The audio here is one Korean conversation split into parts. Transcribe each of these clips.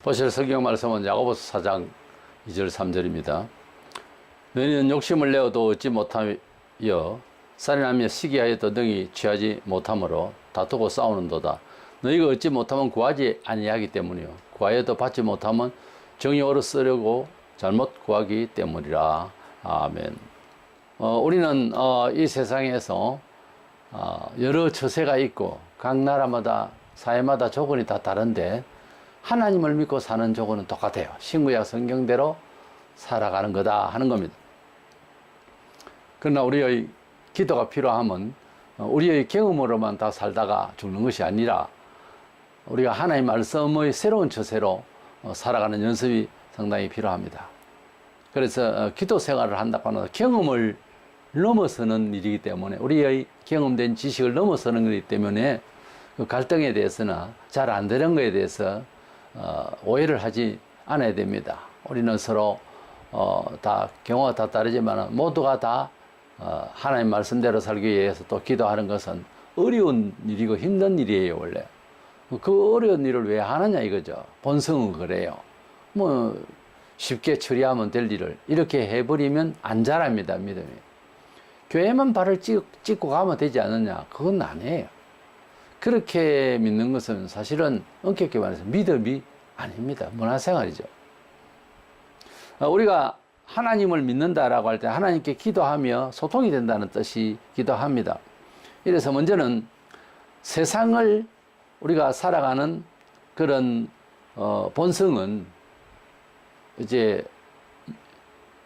보실 성경 말씀은 야고보서 4장 2절 3절입니다. 너희는 욕심을 내어도 얻지 못하여 살인하며 시기하여도 능히 취하지 못하므로 다투고 싸우는도다. 너희가 얻지 못하면 구하지 아니하기 때문이요 구하여도 받지 못하면 정이 오르 쓰려고 잘못 구하기 때문이라. 아멘. 우리는 이 세상에서 여러 처세가 있고 각 나라마다 사회마다 조건이 다 다른데 하나님을 믿고 사는 조건은 똑같아요. 신구약 성경대로 살아가는 거다 하는 겁니다. 그러나 우리의 기도가 필요하면 우리의 경험으로만 다 살다가 죽는 것이 아니라 우리가 하나님 말씀의 새로운 처세로 살아가는 연습이 상당히 필요합니다. 그래서 기도 생활을 한다고 하는 경험을 넘어서는 일이기 때문에 우리의 경험된 지식을 넘어서는 것이기 때문에 그 갈등에 대해서나 잘 안 되는 것에 대해서 오해를 하지 않아야 됩니다. 우리는 서로 다 경우가 다 다르지만 모두가 다 하나님 말씀대로 살기 위해서 또 기도하는 것은 어려운 일이고 힘든 일이에요. 원래 그 어려운 일을 왜 하느냐 이거죠. 본성은 그래요. 뭐 쉽게 처리하면 될 일을 이렇게 해버리면 안 자랍니다. 믿음이. 교회만 발을 찍고 가면 되지 않느냐, 그건 아니에요. 그렇게 믿는 것은 사실은 엄격히 말해서 믿음이 아닙니다. 문화생활이죠. 우리가 하나님을 믿는다라고 할 때 하나님께 기도하며 소통이 된다는 뜻이 기도합니다. 이래서 먼저는 세상을 우리가 살아가는 그런 본성은 이제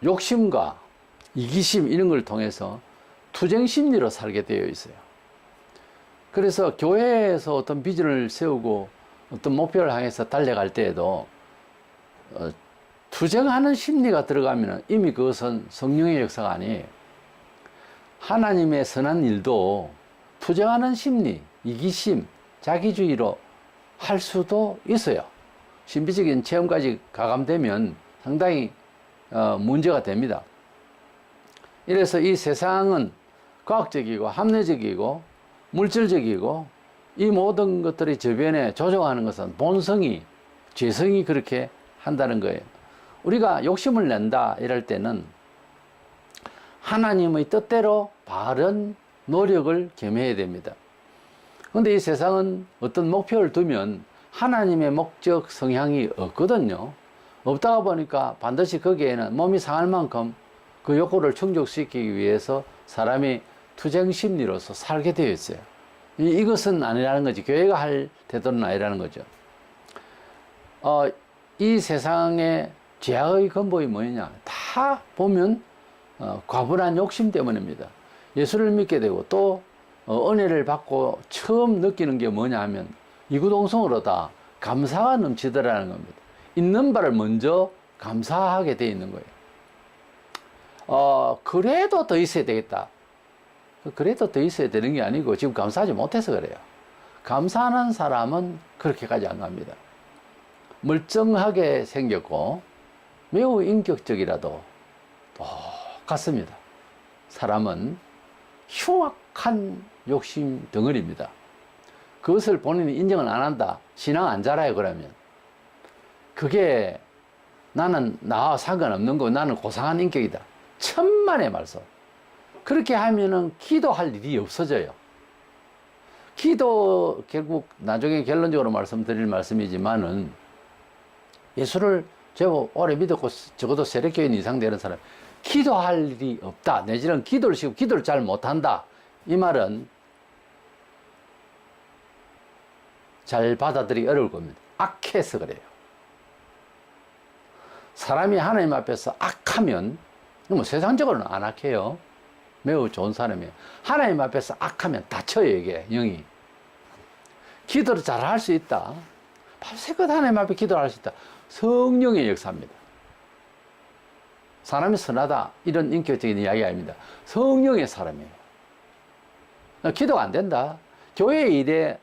욕심과 이기심 이런 걸 통해서 투쟁 심리로 살게 되어 있어요. 그래서 교회에서 어떤 비전을 세우고 어떤 목표를 향해서 달려갈 때에도 투쟁하는 심리가 들어가면 이미 그것은 성령의 역사가 아니에요. 하나님의 선한 일도 투쟁하는 심리, 이기심, 자기주의로 할 수도 있어요. 신비적인 체험까지 가감되면 상당히 문제가 됩니다. 이래서 이 세상은 과학적이고 합리적이고 물질적이고 이 모든 것들이 저변에 조종하는 것은 본성이, 죄성이 그렇게 한다는 거예요. 우리가 욕심을 낸다 이럴 때는 하나님의 뜻대로 바른 노력을 겸해야 됩니다. 그런데 이 세상은 어떤 목표를 두면 하나님의 목적 성향이 없거든요. 없다가 보니까 반드시 거기에는 몸이 상할 만큼 그 욕구를 충족시키기 위해서 사람이 투쟁 심리로서 살게 되어 있어요. 이것은 아니라는 거지. 교회가 할 태도는 아니라는 거죠. 이 세상의 죄악의 근본이 뭐냐? 다 보면 과분한 욕심 때문입니다. 예수를 믿게 되고 또 은혜를 받고 처음 느끼는 게 뭐냐 하면 이구동성으로 다 감사가 넘치더라는 겁니다. 있는 바를 먼저 감사하게 되어 있는 거예요. 그래도 더 있어야 되겠다. 그래도 더 있어야 되는 게 아니고 지금 감사하지 못해서 그래요. 감사하는 사람은 그렇게까지 안 갑니다. 멀쩡하게 생겼고 매우 인격적이라도 똑같습니다. 사람은 흉악한 욕심 덩어리입니다. 그것을 본인이 인정을 안 한다. 신앙 안 자라요 그러면. 그게 나는 나와 상관없는 거, 나는 고상한 인격이다. 천만의 말씀. 그렇게 하면은 기도할 일이 없어져요. 기도 결국 나중에 결론적으로 말씀드릴 말씀이지만은 예수를 제법 오래 믿었고 적어도 세력교인 이상 되는 사람 기도할 일이 없다. 내지는 기도를 쉬고 기도를 잘 못한다. 이 말은 잘 받아들이기 어려울 겁니다. 악해서 그래요. 사람이 하나님 앞에서 악하면 뭐 세상적으로는 안 악해요. 매우 좋은 사람이에요. 하나님 앞에서 악하면 다쳐요. 이게 영이. 기도를 잘 할 수 있다. 밤새껏 하나님 앞에 기도를 할 수 있다. 성령의 역사입니다. 사람이 선하다 이런 인격적인 이야기 아닙니다. 성령의 사람이에요. 기도가 안 된다. 교회 일에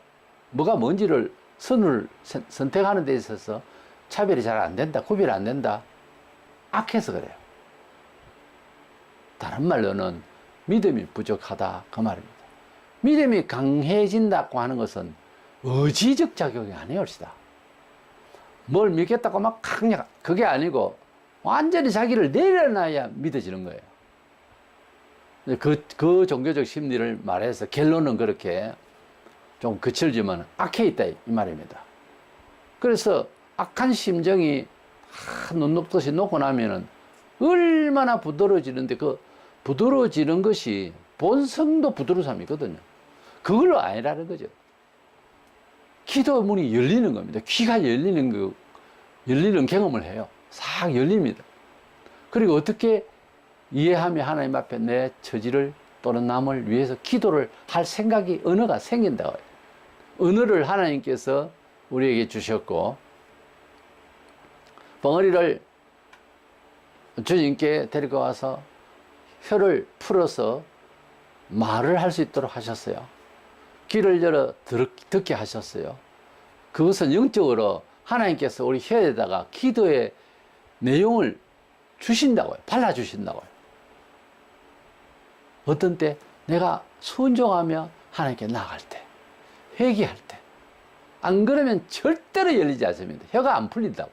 뭐가 뭔지를 선을 선택하는 데 있어서 차별이 잘 안 된다. 구별이 안 된다. 악해서 그래요. 다른 말로는 믿음이 부족하다 그 말입니다. 믿음이 강해진다고 하는 것은 의지적 작용이 아니올시다. 뭘 믿겠다고 막 강력, 그게 아니고 완전히 자기를 내려놔야 믿어지는 거예요. 그 종교적 심리를 말해서 결론은 그렇게 좀 거칠지만 악해 있다 이 말입니다. 그래서 악한 심정이 눈 녹듯이 녹고 나면은 얼마나 부드러워지는데 그 부드러워지는 것이 본성도 부드러움이거든요. 그걸로 아니라는 거죠. 기도 문이 열리는 겁니다. 귀가 열리는 경험을 해요. 싹 열립니다. 그리고 어떻게 이해하며 하나님 앞에 내 처지를 또는 남을 위해서 기도를 할 생각이, 언어가 생긴다고 해요. 언어를 하나님께서 우리에게 주셨고, 벙어리를 주님께 데리고 와서 혀를 풀어서 말을 할 수 있도록 하셨어요. 귀를 열어 듣게 하셨어요. 그것은 영적으로 하나님께서 우리 혀에다가 기도의 내용을 주신다고요. 발라주신다고요. 어떤 때 내가 순종하며 하나님께 나아갈 때, 회개할 때, 안 그러면 절대로 열리지 않습니다. 혀가 안 풀린다고.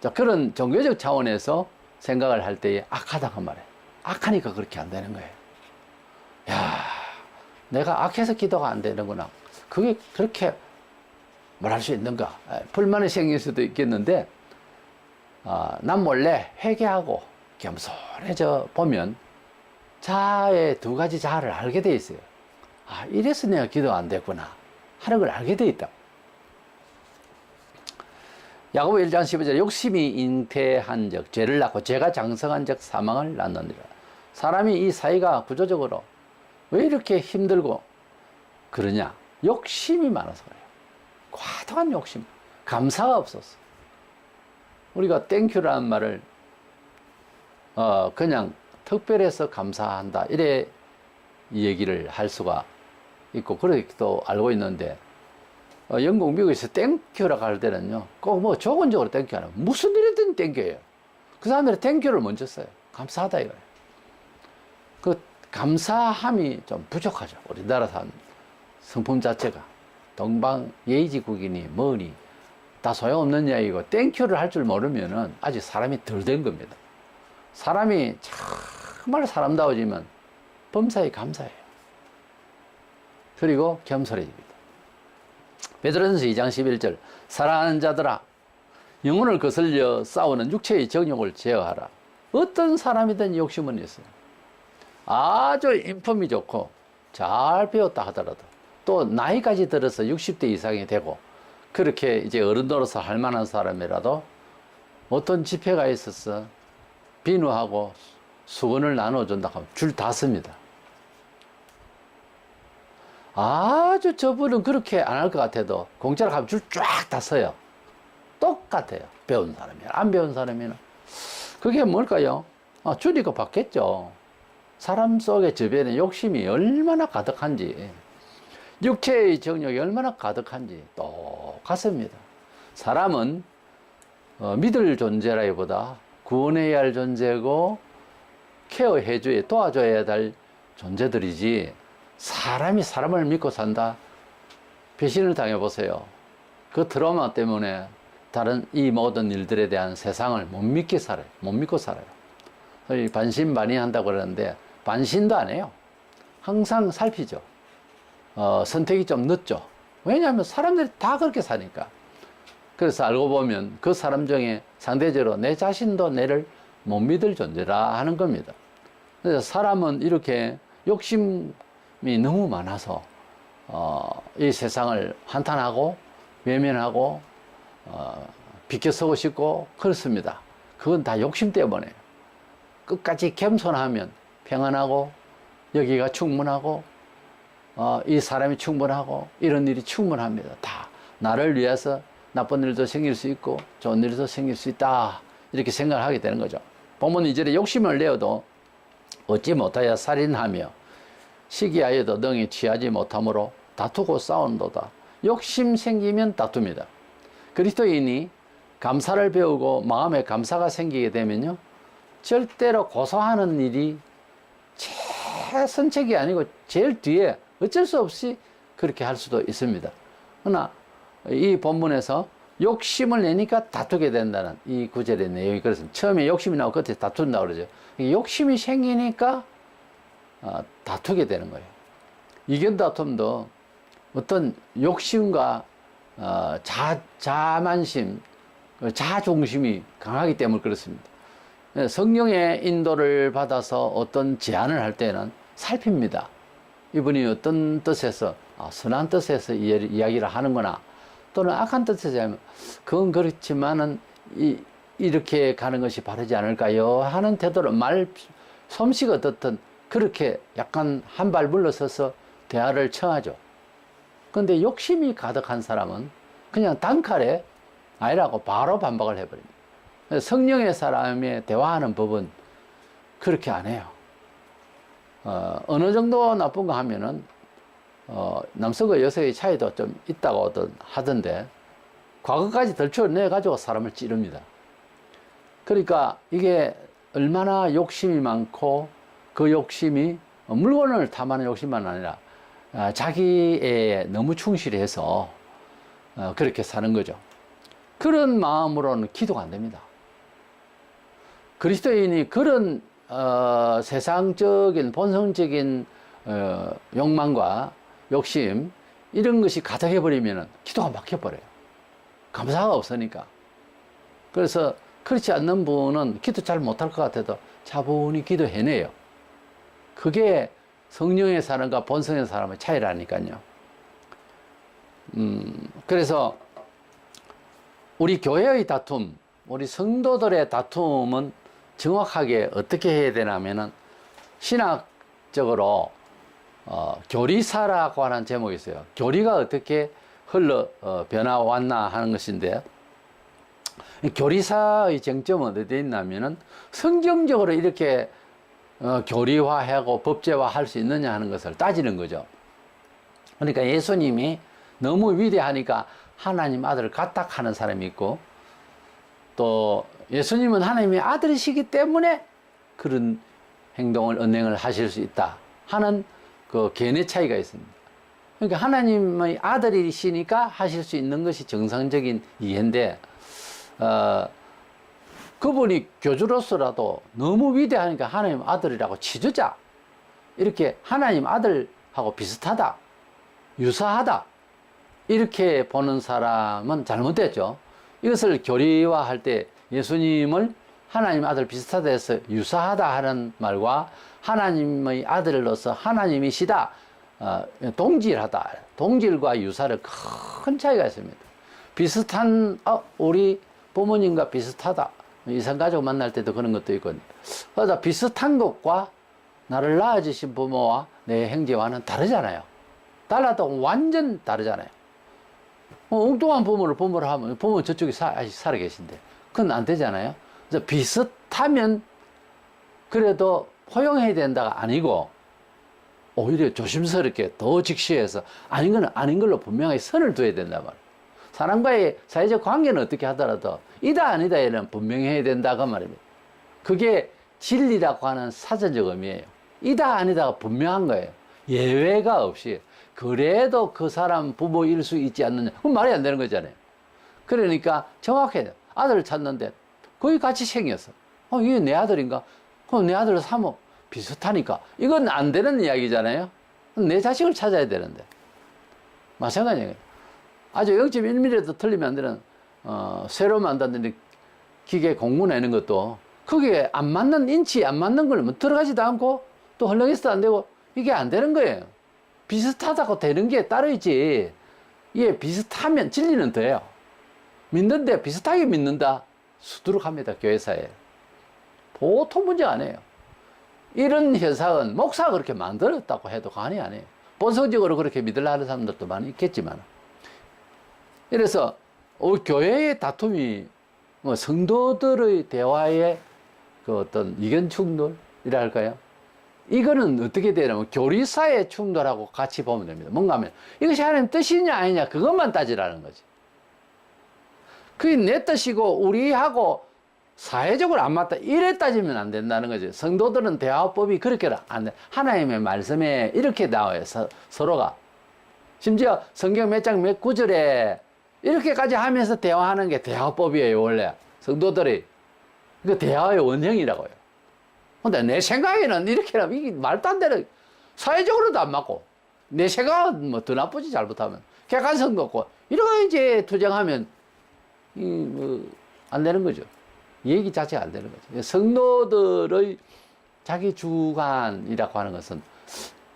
자, 그런 종교적 차원에서 생각을 할 때에 악하다고 말해요. 악하니까 그렇게 안 되는 거예요. 야, 내가 악해서 기도가 안 되는구나. 그게 그렇게 말할 수 있는가? 불만이 생길 수도 있겠는데, 남 몰래 회개하고 겸손해져 보면 자의 두 가지 자아를 알게 돼 있어요. 이래서 내가 기도 안 됐구나 하는 걸 알게 돼 있다. 야고보 1장 15절, 욕심이 잉태한 적 죄를 낳고 죄가 장성한 적 사망을 낳느니라. 사람이 이 사이가 구조적으로 왜 이렇게 힘들고 그러냐? 욕심이 많아서 그래요. 과도한 욕심, 감사가 없었어. 우리가 땡큐라는 말을 그냥 특별해서 감사한다 이래 이 얘기를 할 수가 있고, 그렇게도 알고 있는데, 영국, 미국에서 땡큐라고 할 때는요, 꼭 뭐 조건적으로 땡큐 안 하고 무슨 일이든 땡큐예요. 그 사람들이 땡큐를 먼저 써요. 감사하다 이거예요. 그 감사함이 좀 부족하죠. 우리나라 사람 성품 자체가 동방 예의지국이니 뭐니 다 소용없는 이야기고, 땡큐를 할 줄 모르면은 아직 사람이 덜 된 겁니다. 사람이 정말 사람다워지면 범사에 감사해요. 그리고 겸손해집니다. 베드로전서 2장 11절, 사랑하는 자들아, 영혼을 거슬려 싸우는 육체의 정욕을 제어하라. 어떤 사람이든 욕심은 있어요. 아주 인품이 좋고 잘 배웠다 하더라도, 또 나이까지 들어서 60대 이상이 되고 그렇게 이제 어른 노릇을 할 만한 사람이라도 어떤 집회가 있어서 비누하고 수건을 나눠준다 하면 줄 다 씁니다. 아주 저분은 그렇게 안 할 것 같아도 공짜로 가면 줄 쫙 다 써요. 똑같아요. 배운 사람이나 안 배운 사람이나. 그게 뭘까요? 주니까 받겠죠. 사람 속의 저변에 욕심이 얼마나 가득한지, 육체의 정욕이 얼마나 가득한지 똑같습니다. 사람은 믿을 존재라기보다 구원해야 할 존재고 케어해줘야, 도와줘야 할 존재들이지, 사람이 사람을 믿고 산다? 배신을 당해보세요. 그 트라우마 때문에 다른 이 모든 일들에 대한 세상을 못 믿게 살아요. 못 믿고 살아요. 소위 반신반의한다고 그러는데, 반신도 안 해요. 항상 살피죠. 선택이 좀 늦죠. 왜냐하면 사람들이 다 그렇게 사니까. 그래서 알고 보면 그 사람 중에 상대적으로 내 자신도 내를 못 믿을 존재라 하는 겁니다. 그래서 사람은 이렇게 욕심이 너무 많아서 이 세상을 한탄하고 외면하고 비껴서고 싶고 그렇습니다. 그건 다 욕심 때문에. 끝까지 겸손하면 평안하고 여기가 충분하고 이 사람이 충분하고 이런 일이 충분합니다. 다 나를 위해서 나쁜 일도 생길 수 있고 좋은 일도 생길 수 있다, 이렇게 생각을 하게 되는 거죠. 본문 2절에 욕심을 내어도 얻지 못하여 살인하며 시기하여도 능히 취하지 못함으로 다투고 싸운도다. 욕심 생기면 다툽니다. 그리스도인이 감사를 배우고 마음에 감사가 생기게 되면요, 절대로 고소하는 일이 최선책이 아니고 제일 뒤에 어쩔 수 없이 그렇게 할 수도 있습니다. 그러나 이 본문에서 욕심을 내니까 다투게 된다는 이 구절의 내용이 그렇습니다. 처음에 욕심이 나고 끝에 다툰다 그러죠. 욕심이 생기니까 다투게 되는 거예요. 이견 다툼도 어떤 욕심과 자만심, 자존심이 강하기 때문에 그렇습니다. 성령의 인도를 받아서 어떤 제안을 할 때는 살핍니다. 이분이 어떤 뜻에서 선한 뜻에서 이야기를 하는구나, 또는 악한 뜻에서 하면 그건 그렇지만은 이렇게 가는 것이 바르지 않을까요 하는 태도로 말 솜씨가 어떻든 그렇게 약간 한 발 물러서서 대화를 청하죠. 그런데 욕심이 가득한 사람은 그냥 단칼에 아니라고 바로 반박을 해버립니다. 성령의 사람의 대화하는 법은 그렇게 안 해요. 어느 정도 나쁜 거 하면은 남성과 여성의 차이도 좀 있다고 하던데, 과거까지 덜쳐내가지고 사람을 찌릅니다. 그러니까 이게 얼마나 욕심이 많고, 그 욕심이 물건을 탐하는 욕심만 아니라 자기에 너무 충실해서 그렇게 사는 거죠. 그런 마음으로는 기도가 안 됩니다. 그리스도인이 그런 세상적인 본성적인 욕망과 욕심, 이런 것이 가득해버리면 기도가 막혀버려요. 감사가 없으니까. 그래서 그렇지 않는 분은 기도 잘 못할 것 같아도 차분히 기도해내요. 그게 성령의 사람과 본성의 사람의 차이라니까요. 그래서 우리 교회의 다툼, 우리 성도들의 다툼은 정확하게 어떻게 해야 되냐면은, 신학적으로 교리사라고 하는 제목이 있어요. 교리가 어떻게 변화왔나 하는 것인데, 교리사의 쟁점은 어디에 있냐면은 성경적으로 이렇게 교리화하고 법제화 할 수 있느냐 하는 것을 따지는 거죠. 그러니까 예수님이 너무 위대하니까 하나님 아들을 갖다 하는 사람이 있고, 또 예수님은 하나님의 아들이시기 때문에 그런 행동을 언행을 하실 수 있다 하는 그 견해 차이가 있습니다. 그러니까 하나님의 아들이시니까 하실 수 있는 것이 정상적인 이해인데, 그분이 교주로서라도 너무 위대하니까 하나님 아들이라고 치주자, 이렇게 하나님 아들하고 비슷하다, 유사하다, 이렇게 보는 사람은 잘못됐죠. 이것을 교리화할 때 예수님을 하나님 아들 비슷하다 해서 유사하다 하는 말과 하나님의 아들로서 하나님이시다, 동질하다, 동질과 유사를 큰 차이가 있습니다. 비슷한, 우리 부모님과 비슷하다, 이산가족 만날 때도 그런 것도 있고, 그러다 비슷한 것과 나를 낳아주신 부모와 내 형제와는 다르잖아요. 달라도 완전 다르잖아요. 엉뚱한 부모를 하면 부모 저쪽에 아직 살아 계신데 그건 안 되잖아요. 그래서 비슷하면 그래도 포용해야 된다가 아니고, 오히려 조심스럽게 더 직시해서 아닌 건 아닌 걸로 분명하게 선을 둬야 된단 말이에요. 사람과의 사회적 관계는 어떻게 하더라도 이다 아니다에는 분명히 해야 된다 그 말입니다. 그게 진리라고 하는 사전적 의미예요. 이다 아니다가 분명한 거예요. 예외가 없이. 그래도 그 사람 부모일 수 있지 않느냐, 그건 말이 안 되는 거잖아요. 그러니까 정확해야 돼요. 아들을 찾는데 거의 같이 생겼어. 이게 내 아들인가? 그럼 내 아들을 사모 비슷하니까. 이건 안 되는 이야기잖아요. 내 자식을 찾아야 되는데. 마찬가지예요. 아주 0.1mm도 틀리면 안 되는, 새로 만드는 기계 공구 내는 것도 그게 안 맞는 인치, 안 맞는 걸 들어가지도 않고 또 헐렁해서도 안 되고, 이게 안 되는 거예요. 비슷하다고 되는 게 따로 있지. 이게 비슷하면 진리는 돼요. 믿는데 비슷하게 믿는다, 수두룩합니다. 교회사에. 보통 문제가 아니에요. 이런 현상은 목사가 그렇게 만들었다고 해도 과언이 아니에요. 본성적으로 그렇게 믿으려 하는 사람들도 많이 있겠지만. 그래서 우리 교회의 다툼이 성도들의 대화의 그 어떤 이견 충돌이라 할까요? 이거는 어떻게 되냐면 교리사의 충돌하고 같이 보면 됩니다. 뭔가 하면 이것이 하나님 뜻이냐 아니냐 그것만 따지라는 거지. 그게 내 뜻이고 우리하고 사회적으로 안 맞다 이래 따지면 안 된다는 거죠. 성도들은 대화법이 그렇게 안 돼. 하나님의 말씀에 이렇게 나와요. 서로가. 심지어 성경 몇 장 몇 구절에 이렇게까지 하면서 대화하는 게 대화법이에요, 원래. 성도들이. 그 대화의 원형이라고요. 근데 내 생각에는 이렇게 하면 이게 말도 안 되는, 사회적으로도 안 맞고, 내 생각은 뭐 더 나쁘지, 잘못하면. 객관성도 없고, 이렇게 이제 투쟁하면, 안 되는 거죠. 얘기 자체가 안 되는 거죠. 성도들의 자기 주관이라고 하는 것은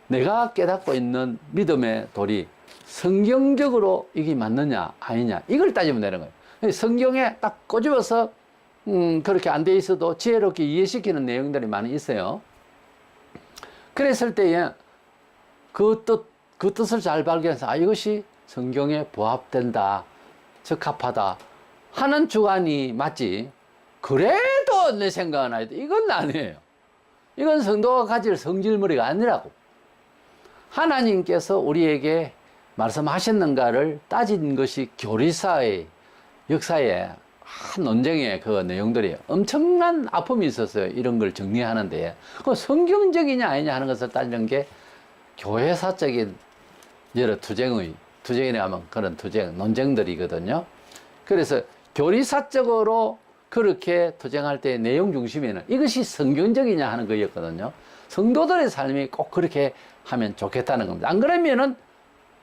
내가 깨닫고 있는 믿음의 도리, 성경적으로 이게 맞느냐, 아니냐, 이걸 따지면 되는 거예요. 성경에 딱 꼬집어서, 그렇게 안 돼 있어도 지혜롭게 이해시키는 내용들이 많이 있어요. 그랬을 때에 그 뜻을 잘 발견해서, 아, 이것이 성경에 부합된다, 적합하다 하는 주관이 맞지. 그래도 내 생각은 아니다. 이건 아니에요. 이건 성도가 가질 성질머리가 아니라고. 하나님께서 우리에게 말씀하셨는가를 따진 것이 교리사의 역사에 논쟁의 그 내용들이 엄청난 아픔이 있었어요. 이런 걸 정리하는데. 그 성경적이냐 아니냐 하는 것을 따지는 게 교회사적인 여러 투쟁이라 하면 그런 논쟁들이거든요. 그래서 교리사적으로 그렇게 투쟁할 때 내용 중심에는 이것이 성경적이냐 하는 거였거든요. 성도들의 삶이 꼭 그렇게 하면 좋겠다는 겁니다. 안 그러면은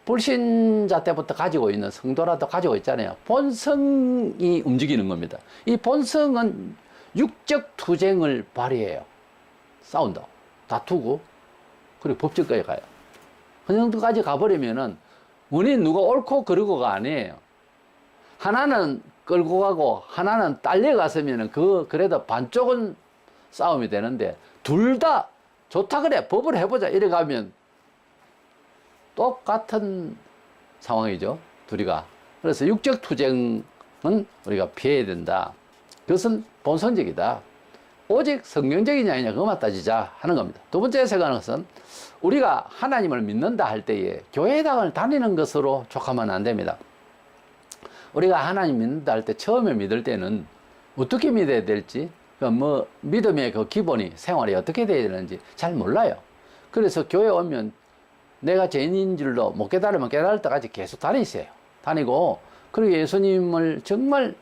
불신자 때부터 가지고 있는, 성도라도 가지고 있잖아요. 본성이 움직이는 겁니다. 이 본성은 육적 투쟁을 발휘해요. 싸운다, 다투고, 그리고 법정까지 가요. 그 정도까지 가버리면은 원인 누가 옳고 그르고가 아니에요. 하나는 끌고 가고 하나는 딸려갔으면은 그래도 반쪽은 싸움이 되는데, 둘 다 좋다 그래, 법을 해보자 이래 가면 똑같은 상황이죠, 둘이가. 그래서 육적 투쟁은 우리가 피해야 된다. 그것은 본성적이다. 오직 성경적이냐 아니냐 그것만 따지자 하는 겁니다. 두 번째 생각하는 것은, 우리가 하나님을 믿는다 할 때에 교회당을 다니는 것으로 족하면 안 됩니다. 우리가 하나님 믿는다 할 때, 처음에 믿을 때는 어떻게 믿어야 될지, 믿음의 그 기본이, 생활이 어떻게 돼야 되는지 잘 몰라요. 그래서 교회 오면 내가 죄인인 줄로 못 깨달으면 깨달을 때까지 계속 다니세요. 다니고, 그리고 예수님을 정말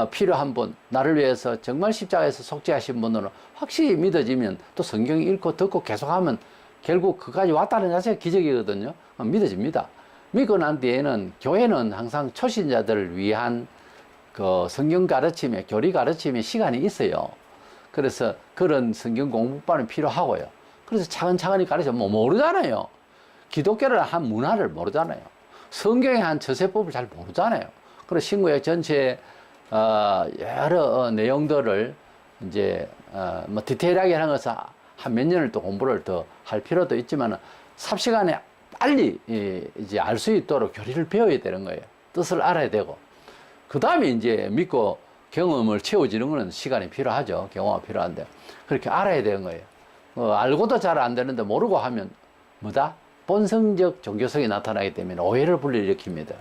필요한 분, 나를 위해서 정말 십자가에서 속죄하신 분으로 확실히 믿어지면, 또 성경 읽고 듣고 계속하면 결국 그까지 왔다는 자체가 기적이거든요. 믿어집니다. 믿고 난 뒤에는 교회는 항상 초신자들을 위한 그 성경 가르침에, 교리 가르침에 시간이 있어요. 그래서 그런 성경 공부반이 필요하고요. 그래서 차근차근히 가르쳐. 모르잖아요. 기독교를 한 문화를 모르잖아요. 성경의 한 처세법을 잘 모르잖아요. 그래서 신구약 전체 여러 내용들을 이제 디테일하게 하는 것은 한 몇 년을 또 공부를 더 할 필요도 있지만, 삽시간에 빨리 이제 알 수 있도록 교리를 배워야 되는 거예요. 뜻을 알아야 되고, 그 다음에 이제 믿고 경험을 채워지는 것은 시간이 필요하죠. 경험이 필요한데, 그렇게 알아야 되는 거예요. 알고도 잘 안 되는데 모르고 하면 뭐다? 본성적 종교성이 나타나기 때문에 오해를 불러일으킵니다.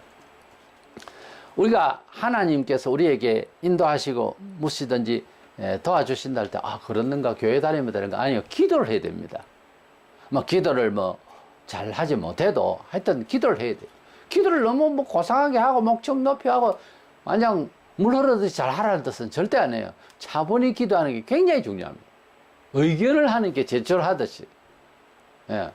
우리가 하나님께서 우리에게 인도하시고 무시든지 도와주신다 할 때, 아, 그렇는가, 교회 다니면 되는가? 아니요, 기도를 해야 됩니다. 기도를 잘 하지 못해도 하여튼 기도를 해야 돼요. 기도를 너무 고상하게 하고 목청 높이 하고 마냥 물 흐르듯이 잘 하라는 뜻은 절대 안 해요. 차분히 기도하는 게 굉장히 중요합니다. 의견을 하는 게 제철하듯이. 예.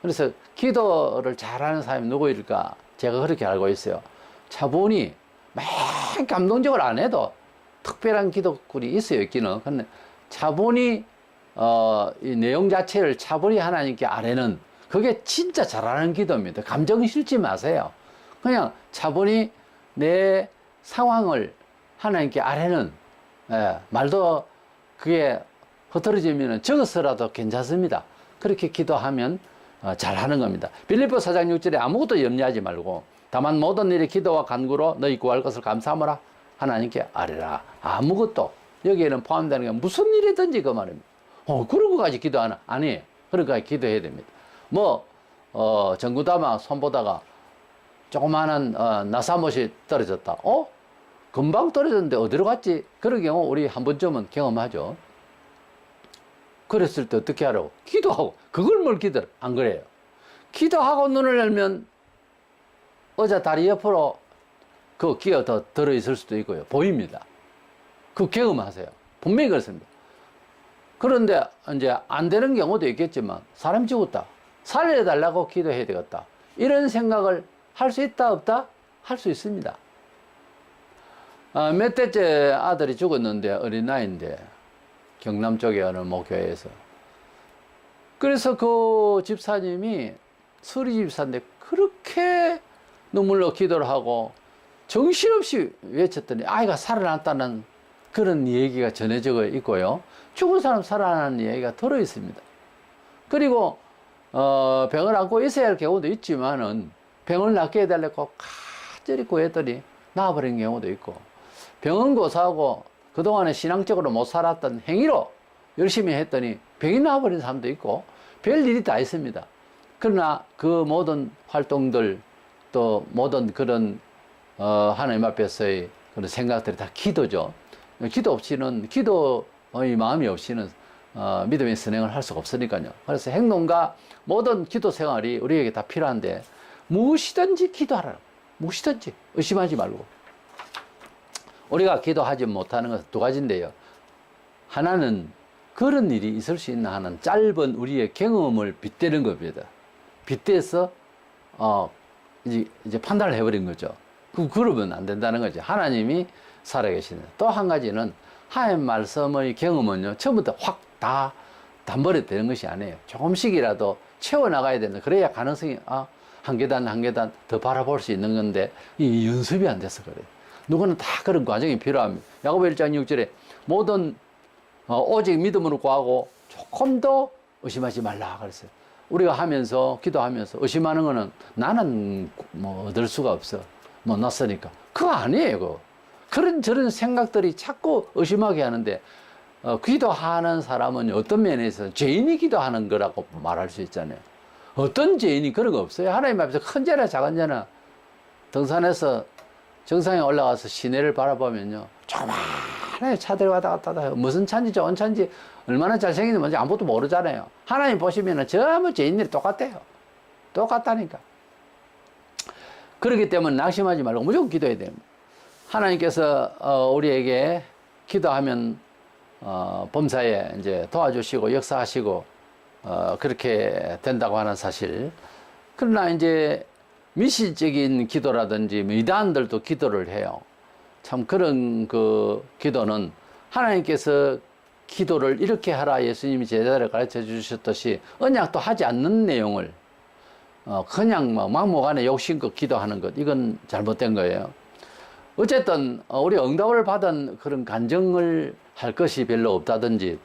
그래서 기도를 잘하는 사람이 누구일까? 제가 그렇게 알고 있어요. 차분히, 막 감동적으로 안 해도 특별한 기도꾼이 있어요, 있기는. 근데 차분히, 이 내용 자체를 차분히 하나님께 아뢰는, 그게 진짜 잘하는 기도입니다. 감정 실지 마세요. 그냥 차분히 내 상황을 하나님께 아뢰는, 말도 그게 흐트러지면 적어서라도 괜찮습니다. 그렇게 기도하면 잘하는 겁니다. 빌립보 4장 6절에 아무것도 염려하지 말고 다만 모든 일에 기도와 간구로 너희 구할 것을 감사하라 하나님께 아뢰라. 아무것도, 여기에는 포함되는 게 무슨 일이든지 그 말입니다. 그런 거까지 기도하나? 아니에요. 그러니까 기도해야 됩니다. 전구다마 손보다가 조그마한 나사못이 떨어졌다. 금방 떨어졌는데 어디로 갔지? 그런 경우 우리 한 번쯤은 경험하죠. 그랬을 때 어떻게 하라고? 기도하고. 그걸 뭘 기도를? 안 그래요. 기도하고 눈을 열면 의자 다리 옆으로 그 끼가 더 들어있을 수도 있고요. 보입니다. 그 경험하세요. 분명히 그렇습니다. 그런데 이제 안 되는 경우도 있겠지만 사람 죽었다. 살려달라고 기도해야 되겠다. 이런 생각을 할 수 있다 없다? 할 수 있습니다. 몇 대째 아들이 죽었는데 어린 나이인데 경남 쪽에 어느 목교회에서 그래서 그 집사님이 서리 집사인데 그렇게 눈물로 기도를 하고 정신없이 외쳤더니 아이가 살아났다는 그런 얘기가 전해져 있고요. 죽은 사람 살아나는 얘기가 들어 있습니다. 그리고 병을 안고 있어야 할 경우도 있지만은 병을 낫게 해달라고 간절히 구했더니 나아버린 경우도 있고 병은 고사하고 그동안에 신앙적으로 못 살았던 행위로 열심히 했더니 병이 나아버린 사람도 있고 별일이 다 있습니다. 그러나 그 모든 활동들 또 모든 그런 하나님 앞에서의 그런 생각들이 다 기도죠. 기도 없이는 기도의 마음이 없이는 믿음의 선행을 할 수가 없으니까요. 그래서 행동과 모든 기도 생활이 우리에게 다 필요한데 무엇이든지 기도하라. 무엇이든지 의심하지 말고. 우리가 기도하지 못하는 것은 두 가지인데요. 하나는 그런 일이 있을 수 있나 하는 짧은 우리의 경험을 빗대는 겁니다. 빗대서 이제 판단을 해버린 거죠. 그러면 안 된다는 거죠. 하나님이 살아계시는. 또 한 가지는 하나님 말씀의 경험은요, 처음부터 확 다 단번에 되는 것이 아니에요. 조금씩이라도 채워나가야 되는. 그래야 가능성이 한 계단 한 계단 더 바라볼 수 있는 건데 이 연습이 안 돼서 그래요. 누구는 다 그런 과정이 필요합니다. 야고보 1장 6절에 모든 오직 믿음으로 구하고 조금 더 의심하지 말라 그랬어요. 우리가 하면서 기도하면서 의심하는 거는 나는 뭐 얻을 수가 없어. 뭐 낯서니까. 그거 아니에요. 그거. 그런 저런 생각들이 자꾸 의심하게 하는데 기도하는 사람은 어떤 면에서 죄인이 기도하는 거라고 말할 수 있잖아요. 어떤 죄인이 그런 거 없어요. 하나님 앞에서 큰 죄나 작은 죄나 등산에서 정상에 올라가서 시내를 바라보면요. 조그마한 차들이 왔다 갔다 해요. 무슨 차인지 좋은 차인지 얼마나 잘생긴지 뭔지 아무것도 모르잖아요. 하나님 보시면은 전부 죄인들이 똑같아요. 똑같다니까. 그렇기 때문에 낙심하지 말고 무조건 기도해야 됩니다. 하나님께서 우리에게 기도하면 범사에 이제 도와주시고 역사하시고 그렇게 된다고 하는 사실. 그러나 이제 미시적인 기도라든지 이단들도 기도를 해요. 참 그런 그 기도는 하나님께서 기도를 이렇게 하라 예수님이 제자를 가르쳐 주셨듯이 언약도 하지 않는 내용을 그냥 막무가내 욕심껏 기도하는 것, 이건 잘못된 거예요. 어쨌든 우리 응답을 받은 그런 간증을 할 것이 별로 없다든지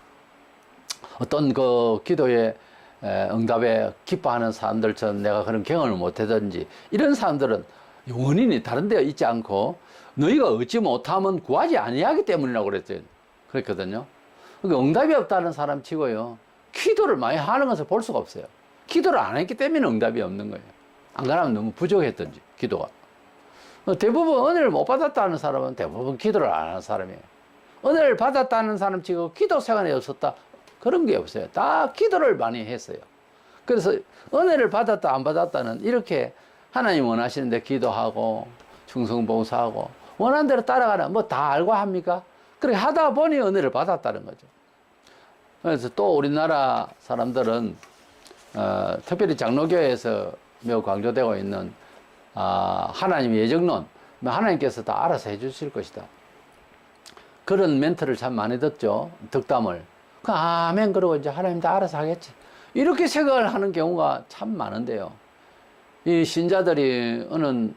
어떤 그 기도에 응답에 기뻐하는 사람들처럼 내가 그런 경험을 못하든지 이런 사람들은 원인이 다른 데 있지 않고 너희가 얻지 못하면 구하지 아니하기 때문이라고 그랬거든요. 그러니까 응답이 없다는 사람 치고요, 기도를 많이 하는 것을 볼 수가 없어요. 기도를 안 했기 때문에 응답이 없는 거예요. 안 그러면 너무 부족했던지 기도가. 대부분 은혜를 못 받았다는 사람은 대부분 기도를 안 하는 사람이에요. 은혜를 받았다는 사람 치고 기도 생활이 없었다, 그런 게 없어요. 다 기도를 많이 했어요. 그래서 은혜를 받았다 안 받았다는 이렇게 하나님 원하시는데 기도하고 충성봉사하고 원하는 대로 따라가는 뭐 다 알고 합니까? 그렇게 하다 보니 은혜를 받았다는 거죠. 그래서 또 우리나라 사람들은 특별히 장로교회에서 매우 강조되고 있는 하나님의 예정론, 하나님께서 다 알아서 해주실 것이다, 그런 멘트를 참 많이 듣죠. 덕담을. 아멘 그러고 이제 하나님 다 알아서 하겠지, 이렇게 생각을 하는 경우가 참 많은데요. 이 신자들이 어느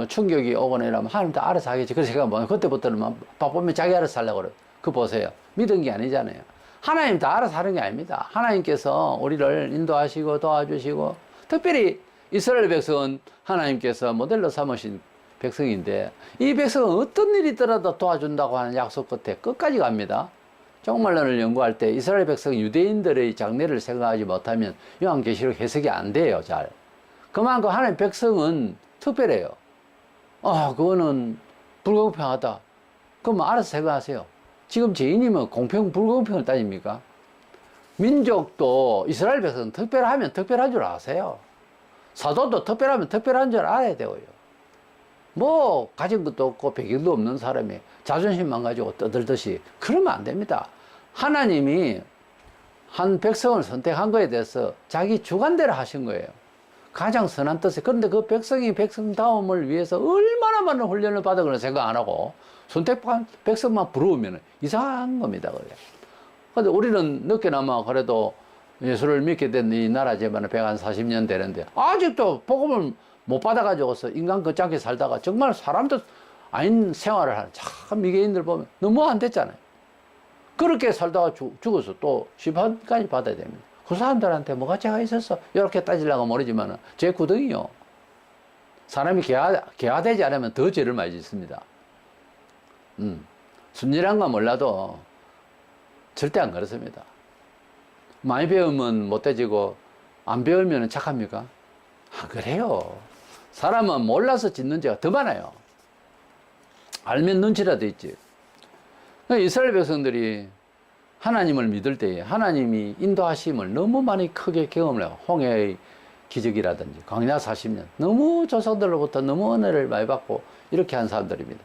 충격이 오거나 이러면 하나님 다 알아서 하겠지, 그래서 제가 뭐 그때부터는 바쁘면 자기 알아서 하려고 그래. 그거 보세요. 믿은 게 아니잖아요. 하나님 다 알아서 하는 게 아닙니다. 하나님께서 우리를 인도하시고 도와주시고, 특별히 이스라엘 백성은 하나님께서 모델로 삼으신 백성인데 이 백성은 어떤 일이 있더라도 도와준다고 하는 약속 끝에 끝까지 갑니다. 종말론을 연구할 때 이스라엘 백성 유대인들의 장래를 생각하지 못하면 요한계시록 해석이 안 돼요. 잘. 그만큼 하나님 백성은 특별해요. 그거는 불공평하다, 그럼 알아서 생각하세요. 지금 죄인이면 공평 불공평을 따집니까? 민족도 이스라엘 백성은 특별하면 특별한 줄 아세요. 사도도 특별하면 특별한 줄 알아야 되고요. 뭐 가진 것도 없고 배경도 없는 사람이 자존심만 가지고 떠들듯이 그러면 안 됩니다. 하나님이 한 백성을 선택한 거에 대해서 자기 주관대로 하신 거예요. 가장 선한 뜻에. 그런데 그 백성이 백성다움을 위해서 얼마나 많은 훈련을 받아 그런 생각 안 하고 선택한 백성만 부러우면 이상한 겁니다. 그런데 우리는 늦게나마 그래도 예수를 믿게 된 이 나라지만 140년 되는데 아직도 복음을 못 받아가지고서 인간 거창하게 살다가 정말 사람도 아닌 생활을 하는 참 미개인들 보면 너무 안 됐잖아요. 그렇게 살다가 죽어서 또 심판까지 받아야 됩니다. 그 사람들한테 뭐가 죄가 있었어? 이렇게 따지려고 모르지만 죄 구덩이요. 사람이 개화되지 않으면 더 죄를 많이 짓습니다. 순진한 건 몰라도 절대 안 그렇습니다. 많이 배우면 못돼지고 안 배우면 착합니까? 아, 그래요. 사람은 몰라서 짓는 죄가 더 많아요. 알면 눈치라도 있지. 이스라엘 백성들이 하나님을 믿을 때에 하나님이 인도하심을 너무 많이 크게 경험을 해요. 홍해의 기적이라든지 광야 40년 너무 조상들로부터 너무 은혜를 많이 받고 이렇게 한 사람들입니다.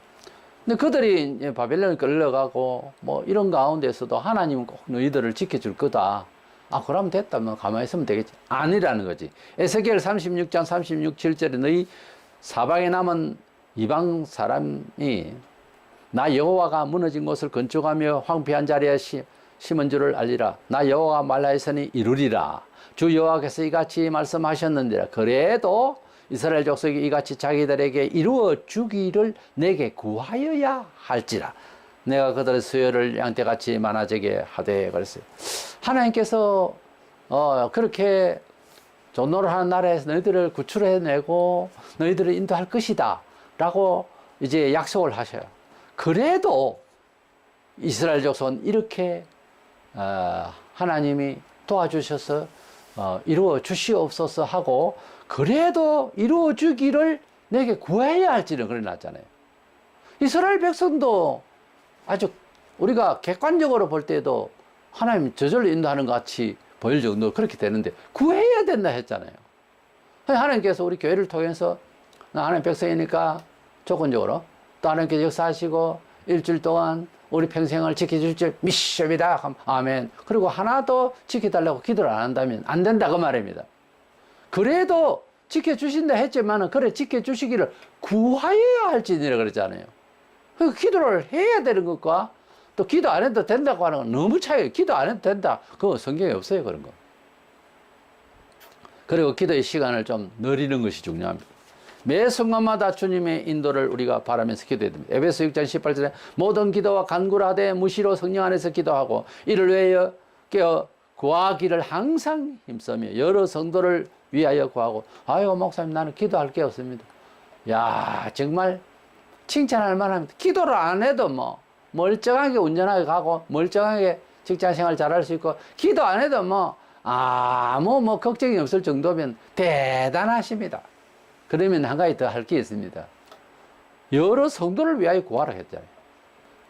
근데 그들이 바벨론에 끌려가고 뭐 이런 가운데서도 하나님은 꼭 너희들을 지켜줄 거다. 아, 그러면 됐다면 가만히 있으면 되겠지. 아니라는 거지. 에스겔 36장 36, 7절에 너희 사방에 남은 이방 사람이 나 여호와가 무너진 곳을 건축하며 황폐한 자리에 심은 줄을 알리라. 나 여호와가 말하였으니 이루리라. 주 여호와께서 이같이 말씀하셨는데 그래도 이스라엘 족속이 이같이 자기들에게 이루어 주기를 내게 구하여야 할지라. 내가 그들의 수요를 양떼같이 많아지게 하되 그랬어요. 하나님께서 그렇게 존노를 하는 나라에서 너희들을 구출해내고 너희들을 인도할 것이다 라고 이제 약속을 하셔요. 그래도 이스라엘 족속은 이렇게 하나님이 도와주셔서 이루어 주시옵소서 하고 그래도 이루어 주기를 내게 구해야 할지는 그래 놨잖아요. 이스라엘 백성도 아주 우리가 객관적으로 볼 때도 하나님 저절로 인도하는 것 같이 보일 정도로 그렇게 되는데 구해야 된다 했잖아요. 하나님께서 우리 교회를 통해서 나 하나님 백성이니까 조건적으로 또 하나님께서 역사하시고 일주일 동안 우리 평생을 지켜줄 줄 믿습니다. 아멘. 그리고 하나도 지켜달라고 기도를 안 한다면 안 된다 그 말입니다. 그래도 지켜주신다 했지만은 그래 지켜주시기를 구하여야 할지니라 그랬잖아요. 그 기도를 해야 되는 것과 또 기도 안 해도 된다고 하는 건 너무 차이에요. 기도 안 해도 된다. 그거 성경에 없어요, 그런 거. 그리고 기도의 시간을 좀 늘리는 것이 중요합니다. 매 순간마다 주님의 인도를 우리가 바라면서 기도해야 됩니다. 에베소 6장 18절에 모든 기도와 간구하되 무시로 성령 안에서 기도하고 이를 위하여 깨어 구하기를 항상 힘쓰며 여러 성도를 위하여 구하고 아유 목사님 나는 기도할 게 없습니다. 야 정말 칭찬할 만합니다. 기도를 안 해도 뭐 멀쩡하게 운전하게 가고 멀쩡하게 직장생활 잘할 수 있고 기도 안 해도 뭐 아무 걱정이 없을 정도면 대단하십니다. 그러면 한 가지 더 할 게 있습니다. 여러 성도를 위하여 구하라 했잖아요.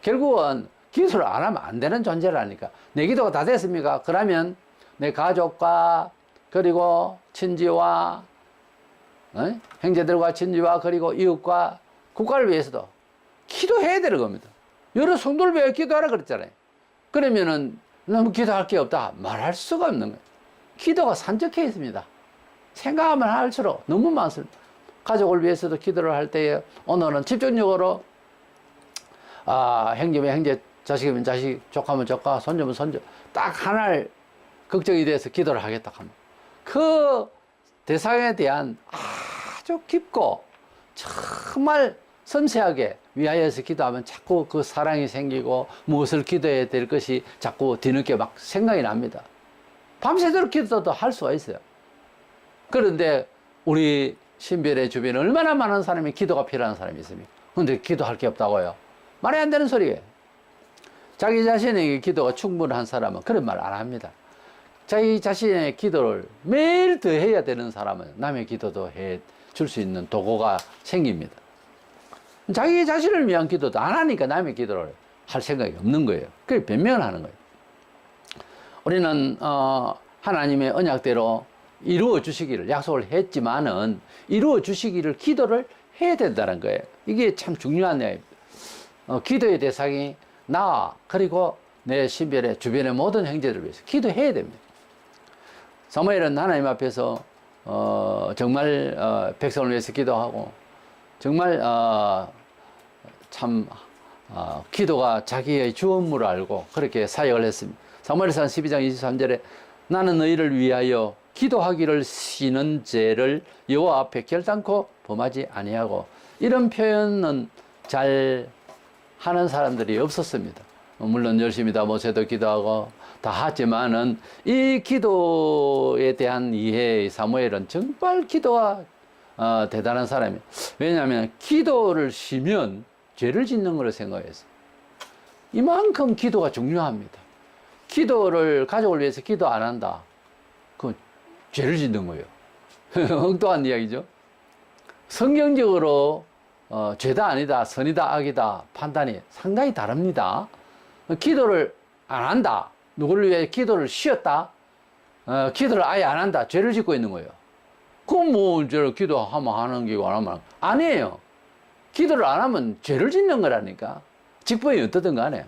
결국은 기도를 안 하면 안 되는 존재라니까. 내 기도가 다 됐습니까? 그러면 내 가족과 그리고 친지와 형제들과 친지와 그리고 이웃과 국가를 위해서도 기도해야 되는 겁니다. 여러 성도를 위하여 기도하라 그랬잖아요. 그러면은 너무 기도할 게 없다 말할 수가 없는 거예요. 기도가 산적해 있습니다. 생각하면 할수록 너무 많습니다. 가족을 위해서도 기도를 할 때에 오늘은 집중적으로 형제면 형제, 자식이면 자식, 조카면 조카, 손주면 손주 딱 하나를 걱정이 돼서 기도를 하겠다 하면 그 대상에 대한 아주 깊고 정말 섬세하게 위하여서 기도하면 자꾸 그 사랑이 생기고 무엇을 기도해야 될 것이 자꾸 뒤늦게 막 생각이 납니다. 밤새도록 기도도 할 수가 있어요. 그런데 우리 신별의 주변에 얼마나 많은 사람이 기도가 필요한 사람이 있습니까? 근데 기도할 게 없다고요? 말이 안 되는 소리예요. 자기 자신에게 기도가 충분한 사람은 그런 말 안 합니다. 자기 자신의 기도를 매일 더 해야 되는 사람은 남의 기도도 해 줄 수 있는 도구가 생깁니다. 자기 자신을 위한 기도도 안 하니까 남의 기도를 할 생각이 없는 거예요. 그게 변명을 하는 거예요. 우리는 하나님의 언약대로 이루어 주시기를 약속을 했지만은 이루어 주시기를 기도를 해야 된다는 거예요. 이게 참 중요한 내용입니다. 기도의 대상이 나 그리고 내 신변의 주변의 모든 형제들을 위해서 기도해야 됩니다. 사무엘은 하나님 앞에서 정말 백성을 위해서 기도하고 정말 참 기도가 자기의 주 업무를 알고 그렇게 사역을 했습니다. 사무엘상 12장 23절에 나는 너희를 위하여 기도하기를 쉬는 죄를 여호와 앞에 결단코 범하지 아니하고 이런 표현은 잘 하는 사람들이 없었습니다. 물론 열심히 다 모세도 기도하고 다 하지만은 이 기도에 대한 이해 사무엘은 정말 기도가 대단한 사람이에요. 왜냐하면 기도를 쉬면 죄를 짓는 걸로 생각해서 이만큼 기도가 중요합니다. 기도를 가족을 위해서 기도 안 한다. 그 죄를 짓는 거예요. 엉뚱한 이야기죠. 성경적으로 죄다 아니다, 선이다, 악이다 판단이 상당히 다릅니다. 기도를 안 한다. 누구를 위해 기도를 쉬었다. 기도를 아예 안 한다. 죄를 짓고 있는 거예요. 그럼 뭐 기도하면 하는 게고 안 하면 아니에요. 기도를 안 하면 죄를 짓는 거라니까. 직분이 어떻든 간에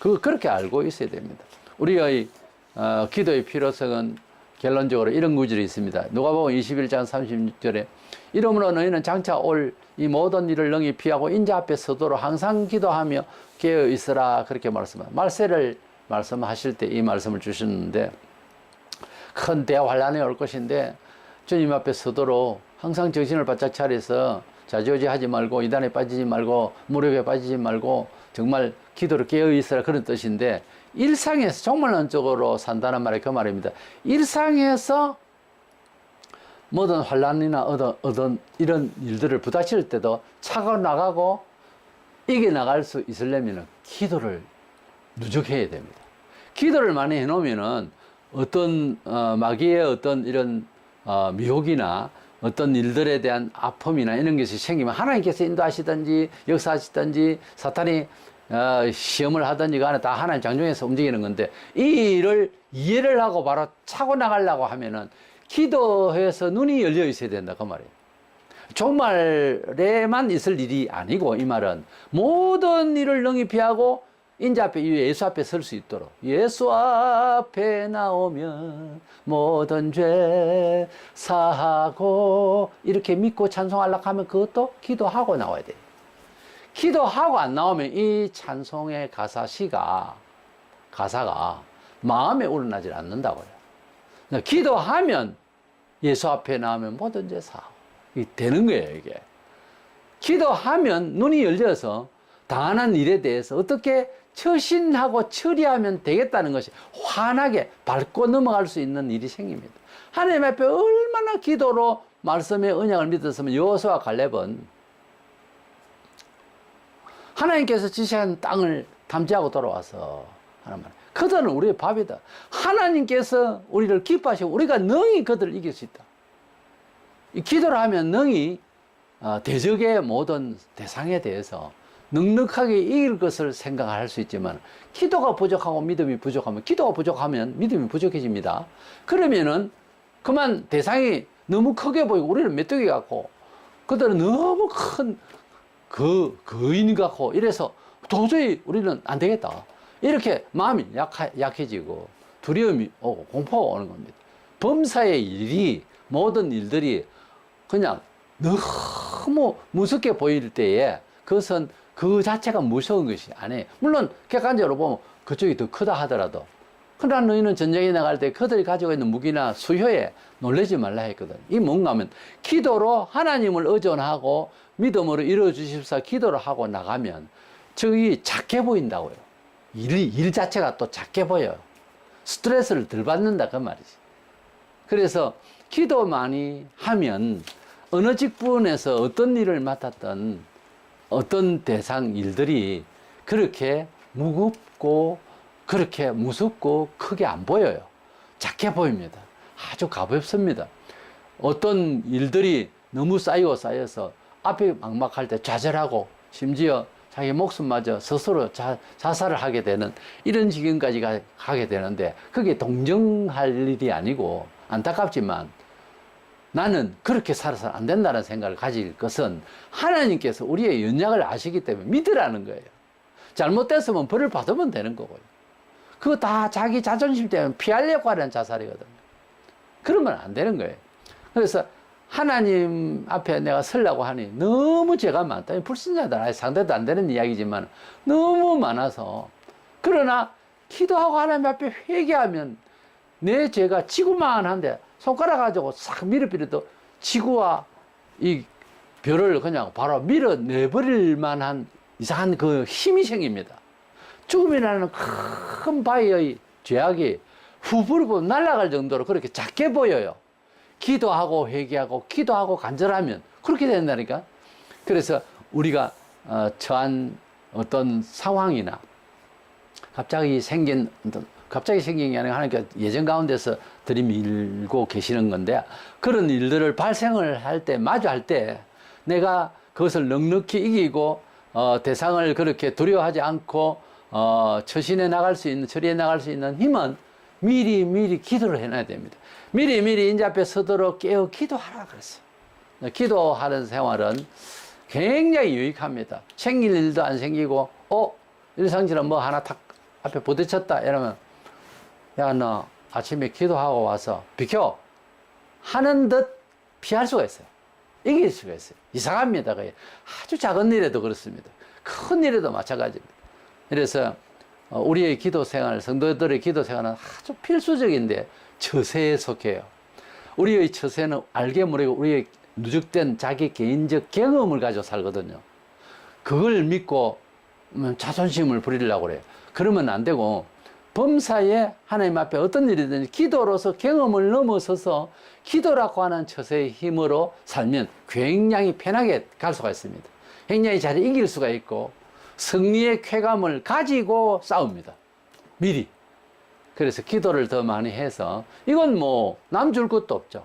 그렇게 알고 있어야 됩니다. 우리의 기도의 필요성은 결론적으로 이런 구절이 있습니다. 누가복음 21장 36절에 이러므로 너희는 장차 올 이 모든 일을 능히 피하고 인자 앞에 서도록 항상 기도하며 깨어 있으라 그렇게 말씀합니다. 말세를 말씀하실 때 이 말씀을 주셨는데 큰 대환란이 올 것인데 주님 앞에 서도록 항상 정신을 바짝 차려서 좌지우지하지 말고 이단에 빠지지 말고 무력에 빠지지 말고 정말 기도로 깨어 있으라 그런 뜻인데 일상에서 정말 원적으로 산다는 말이 그 말입니다. 일상에서 모든 환란이나 어떤 이런 일들을 부닥칠 때도 차고 나가고 이겨나갈 수 있으려면 기도를 누적해야 됩니다. 기도를 많이 해놓으면은 어떤 마귀의 어떤 이런 미혹이나 어떤 일들에 대한 아픔이나 이런 것이 생기면 하나님께서 인도하시든지 역사하시든지 사탄이 시험을 하든지 간에 다 하나님 장중에서 움직이는 건데 이 일을 이해를 하고 바로 차고 나가려고 하면은 기도해서 눈이 열려 있어야 된다 그 말이에요. 종말에만 있을 일이 아니고 이 말은 모든 일을 능히 피하고 인자 앞에 예수 앞에 설 수 있도록 예수 앞에 나오면 모든 죄 사하고 이렇게 믿고 찬송하려고 하면 그것도 기도하고 나와야 돼요. 기도하고 안 나오면 이 찬송의 가사가 마음에 우러나질 않는다고요. 기도하면 예수 앞에 나오면 모든 죄 사하고 되는 거예요. 이게 기도하면 눈이 열려서 당하는 일에 대해서 어떻게 처신하고 처리하면 되겠다는 것이 환하게 밟고 넘어갈 수 있는 일이 생깁니다. 하나님 앞에 얼마나 기도로 말씀의 언약을 믿었으면 여호수아와 갈렙은 하나님께서 지시한 땅을 탐지하고 돌아와서 하는 말. 그들은 우리의 밥이다. 하나님께서 우리를 기뻐하시고 우리가 능히 그들을 이길 수 있다. 이 기도를 하면 능히 대적의 모든 대상에 대해서 넉넉하게 이길 것을 생각할 수 있지만 기도가 부족하고 믿음이 부족하면 기도가 부족하면 믿음이 부족해집니다. 그러면은 그만 대상이 너무 크게 보이고 우리는 메뚜기 같고 그들은 너무 큰 거인 같고 이래서 도저히 우리는 안 되겠다. 이렇게 마음이 약해지고 두려움이 오고 공포가 오는 겁니다. 범사의 일이 모든 일들이 그냥 너무 무섭게 보일 때에 그것은 그 자체가 무서운 것이 아니에요. 물론 객관적으로 보면 그쪽이 더 크다 하더라도 그러나 너희는 전쟁에 나갈 때 그들이 가지고 있는 무기나 수효에 놀라지 말라 했거든. 이 뭔가 하면 기도로 하나님을 의존하고 믿음으로 이루어 주십사 기도를 하고 나가면 저기 작게 보인다고요. 일 자체가 또 작게 보여요. 스트레스를 덜 받는다 그 말이지. 그래서 기도 많이 하면 어느 직분에서 어떤 일을 맡았던 어떤 대상 일들이 그렇게 무겁고 그렇게 무섭고 크게 안 보여요. 작게 보입니다. 아주 가볍습니다. 어떤 일들이 너무 쌓여서 앞이 막막할 때 좌절하고 심지어 자기 목숨마저 스스로 자살을 하게 되는 이런 지경까지 가게 되는데 그게 동정할 일이 아니고 안타깝지만 나는 그렇게 살아서 안 된다는 생각을 가질 것은 하나님께서 우리의 연약을 아시기 때문에 믿으라는 거예요. 잘못됐으면 벌을 받으면 되는 거고요. 그거 다 자기 자존심 때문에 피하려고 하는 자살이거든요. 그러면 안 되는 거예요. 그래서 하나님 앞에 내가 서려고 하니 너무 죄가 많다. 불신자들, 상대도 안 되는 이야기지만 너무 많아서. 그러나 기도하고 하나님 앞에 회개하면 내 죄가 지구만한데 손가락 가지고 싹 밀어버려도 지구와 이 별을 그냥 바로 밀어내버릴 만한 이상한 그 힘이 생깁니다. 죽음이라는 큰 바위의 죄악이 후불고 날아갈 정도로 그렇게 작게 보여요. 기도하고 회개하고 기도하고 간절하면 그렇게 된다니까. 그래서 우리가 처한 어떤 상황이나 갑자기 생긴 게 아니라 하나님께서 예정 가운데서 들이밀고 계시는 건데, 그런 일들을 발생을 할 때, 마주할 때 내가 그것을 넉넉히 이기고 대상을 그렇게 두려워하지 않고 처신해 나갈 수 있는, 처리해 나갈 수 있는 힘은 미리 기도를 해놔야 됩니다. 미리 인자 앞에 서도록 깨어 기도하라 그랬어요. 기도하는 생활은 굉장히 유익합니다. 생길 일도 안 생기고, 일상처럼 뭐 하나 탁 앞에 부딪혔다 이러면, 야, 너 아침에 기도하고 와서 비켜 하는 듯 피할 수가 있어요. 이길 수가 있어요. 이상합니다. 그게 아주 작은 일에도 그렇습니다. 큰 일에도 마찬가지입니다. 그래서 우리의 기도 생활, 성도들의 기도 생활은 아주 필수적인데 처세에 속해요. 우리의 처세는 알게 모르게 우리의 누적된 자기 개인적 경험을 가지고 살거든요. 그걸 믿고 자존심을 부리려고 그래요. 그러면 안 되고, 범사에 하나님 앞에 어떤 일이든지 기도로서 경험을 넘어서서 기도라고 하는 처세의 힘으로 살면 굉장히 편하게 갈 수가 있습니다. 굉장히 잘 이길 수가 있고 승리의 쾌감을 가지고 싸웁니다. 미리. 그래서 기도를 더 많이 해서, 이건 뭐 남 줄 것도 없죠.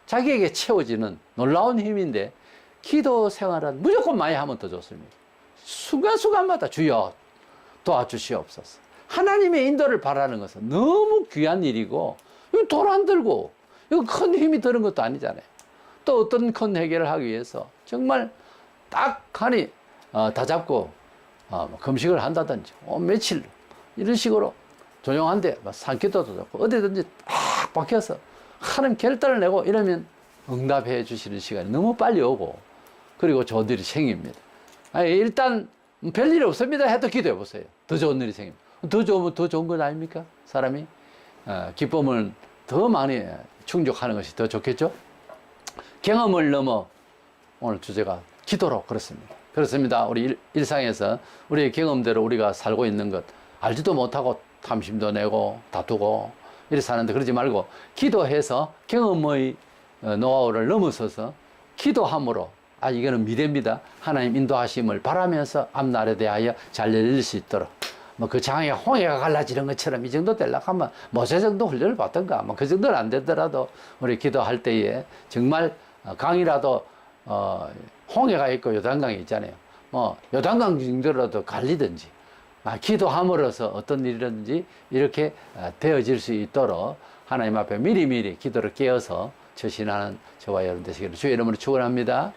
자기에게 채워지는 놀라운 힘인데, 기도 생활은 무조건 많이 하면 더 좋습니다. 순간순간마다 주여 도와주시옵소서. 하나님의 인도를 바라는 것은 너무 귀한 일이고, 이거 돈 안 들고, 이거 큰 힘이 드는 것도 아니잖아요. 또 어떤 큰 해결을 하기 위해서 정말 딱 하니 다 잡고 금식을 한다든지, 며칠 이런 식으로 조용한데 산기도도 잡고 어디든지 딱 박혀서 하는 결단을 내고 이러면 응답해 주시는 시간이 너무 빨리 오고, 그리고 좋은 일이 생깁니다. 일단 별일 없습니다 해도 기도해 보세요. 더 좋은 일이 생깁니다. 더 좋으면 더 좋은 건 아닙니까? 사람이 기쁨을 더 많이 충족하는 것이 더 좋겠죠? 경험을 넘어 오늘 주제가 기도로 그렇습니다. 우리 일상에서 우리의 경험대로 우리가 살고 있는 것 알지도 못하고 탐심도 내고 다투고 이렇게 사는데, 그러지 말고 기도해서 경험의 노하우를 넘어서서 기도함으로, 이거는 미래입니다. 하나님 인도하심을 바라면서 앞날에 대하여 잘 열릴 수 있도록, 그 장에 홍해가 갈라지는 것처럼 이 정도 되려고 하면 모세 정도 훈련을 받던가, 그 정도는 안 되더라도 우리 기도할 때에 정말 강이라도 홍해가 있고 요단강이 있잖아요. 요단강 정도라도 갈리든지, 기도함으로써 어떤 일이든지 이렇게 되어질 수 있도록 하나님 앞에 미리 기도를 깨어서 처신하는 저와 여러분 되시기를 주의 이름으로 축원합니다.